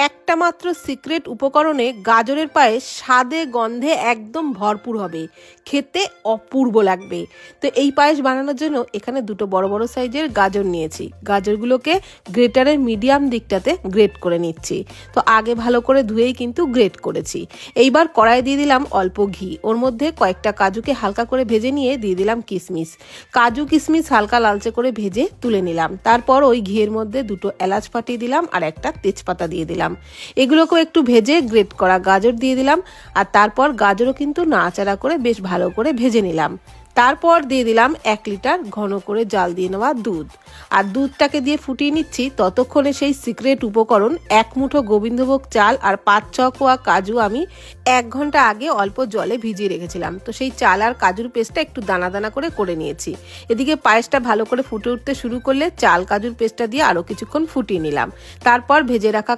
একটা মাত্র সিক্রেট উপকরণে গাজরের পায়েস স্বাদে গন্ধে একদম ভরপুর হবে, খেতে অপূর্ব লাগবে। তো এই পায়েস বানানোর জন্য এখানে দুটো বড় বড় সাইজের গাজর নিয়েছি। গাজরগুলোকে গ্রেটারের মিডিয়াম দিকটাতে গ্রেট করে নিচ্ছি। তো আগে ভালো করে ধুয়েই কিন্তু গ্রেট করেছি। এইবার কড়াই দিয়ে দিলাম অল্প ঘি, ওর মধ্যে কয়েকটা কাজুকে হালকা করে ভেজে নিয়ে দিয়ে দিলাম কিশমিশ। কাজু কিশমিশ হালকা লালচে করে ভেজে তুলে নিলাম। তারপর ওই ঘিয়ের মধ্যে দুটো এলাচ ফাটিয়ে দিলাম আর একটা তেজপাতা দিয়ে দিলাম। এগুলোকেও একটু ভেজে গ্রেট করা গাজর দিয়ে দিলাম, আর তারপর গাজরও কিন্তু নাড়াচাড়া করে বেশ ভালো করে ভেজে নিলাম। তারপর দিয়ে দিলাম 1 লিটার ঘন করে জাল দিয়ে নেওয়া দুধ, আর দুধটাকে দিয়ে ফুটিয়ে নিচ্ছি। ততক্ষণে সেই সিক্রেট উপকরণ 1 মুঠো গোবিন্দভোগ চাল আর 5-6 কোয়া কাজু আমি 1 ঘন্টা আগে অল্প জলে ভিজিয়ে রেখেছিলাম। তো সেই চাল আর কাজুর পেস্টটা একটু দানা দানা করে নিয়েছি। এদিকে পায়েসটা ভালো করে ফুটে উঠতে শুরু করলে চাল কাজুর পেস্টটা দিয়ে আরও কিছুক্ষণ ফুটিয়ে নিলাম। তারপর ভেজে রাখা